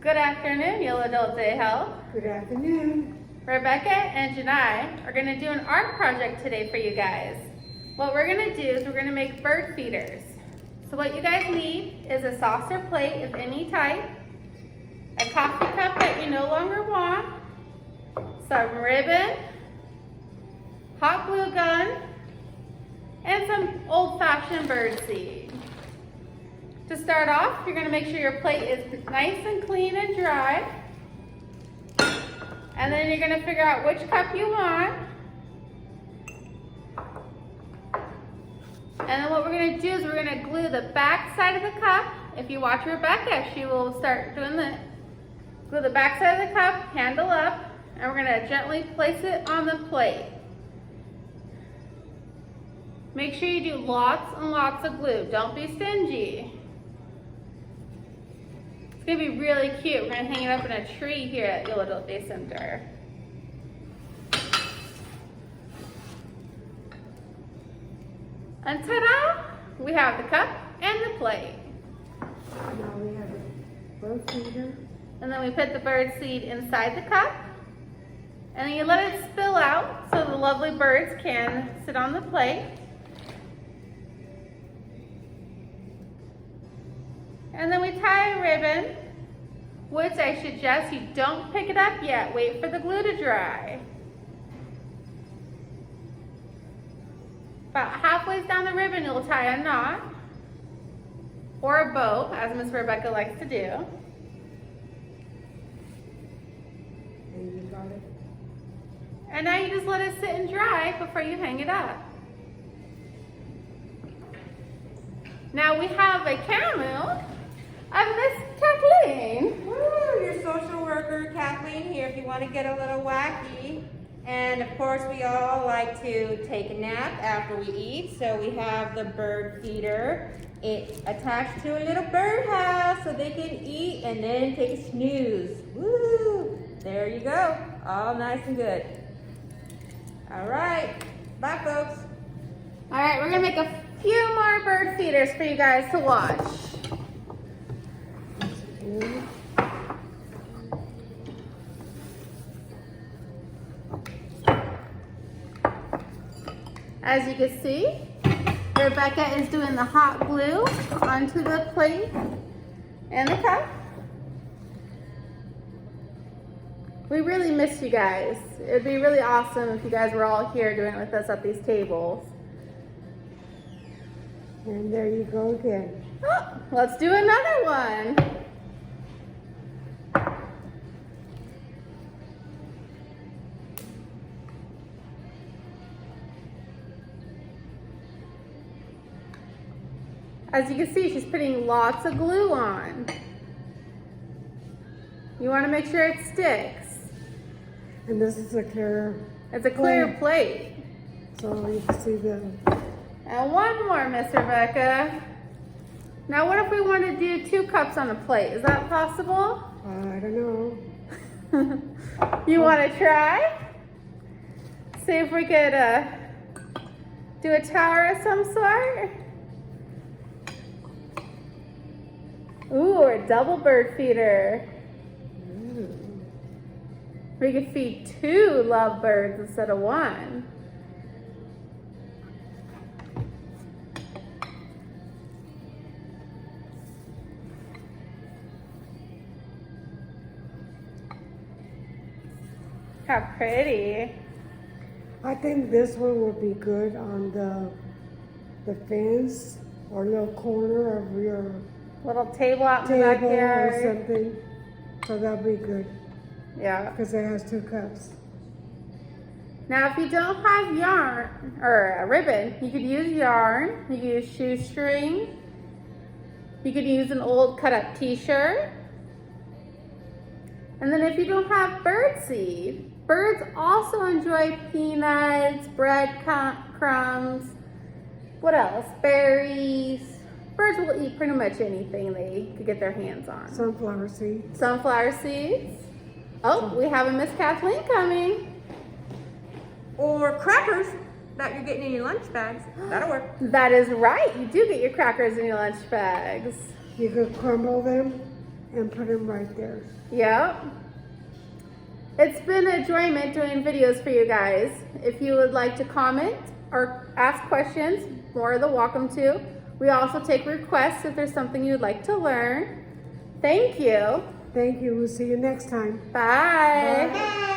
Good afternoon, Yolo Adult Day Health. Good afternoon. Rebecca and Genai are going to do an art project today for you guys. What we're going to do is we're going to make bird feeders. So what you guys need is a saucer plate of any type, a coffee cup that you no longer want, some ribbon, hot glue gun, and some old-fashioned bird seed. To start off, you're going to make sure your plate is nice and clean and dry. And then you're going to figure out which cup you want. And then what we're going to do is we're going to glue the back side of the cup. If you watch Rebecca, she will start doing the glue the back side of the cup, handle up, and we're going to gently place it on the plate. Make sure you do lots and lots of glue. Don't be stingy. It's going to be really cute. We're going to hang it up in a tree here at Yolo Adult Day Center. And ta-da! We have the cup and the plate. Now we have a bird feeder. And then we put the bird seed inside the cup. And then you let it spill out so the lovely birds can sit on the plate. And then we tie a ribbon, which I suggest you don't pick it up yet. Wait for the glue to dry. About halfway down the ribbon, you'll tie a knot or a bow, as Miss Rebecca likes to do. And you got it. And now you just let it sit and dry before you hang it up. Now we have a camel of Miss Kathleen. Woo, your social worker, Kathleen here, if you want to get a little wacky. And of course, we all like to take a nap after we eat, so we have the bird feeder. It's attached to a little birdhouse so they can eat and then take a snooze. Woo! There you go. All nice and good. All right. Bye, folks. All right, we're gonna make a few more bird feeders for you guys to watch. As you can see, Rebecca is doing the hot glue onto the plate and the cup. We really miss you guys. It'd be really awesome if you guys were all here doing it with us at these tables. And there you go again. Oh, let's do another one. As you can see, she's putting lots of glue on. You want to make sure it sticks. And this is a clear. It's a clear plate. So you can see the. And one more, Miss Rebecca. Now what if we want to do 2 cups on a plate? Is that possible? I don't know. You want to try? See if we could do a tower of some sort? Ooh, or a double bird feeder. We could feed 2 lovebirds instead of 1. How pretty. I think this one would be good on the fence or little corner of your Little table out in the table or backyard. something. So that'll be good Yeah. because it has 2 cups. Now, if you don't have yarn or a ribbon, you could use yarn. You could use shoestring. You could use an old cut-up T-shirt. And then if you don't have bird seed, birds also enjoy peanuts, bread crumbs. What else? Berries. Birds will eat pretty much anything they could get their hands on. Sunflower seeds. Sunflower seeds. Oh, we have a Miss Kathleen coming. Or crackers that you're getting in your lunch bags. That'll work. That is right. You do get your crackers in your lunch bags. You could crumble them and put them right there. Yep. It's been an enjoyment doing videos for you guys. If you would like to comment or ask questions, more than welcome to. We also take requests if there's something you'd like to learn. Thank you. Thank you. We'll see you next time. Bye. Bye.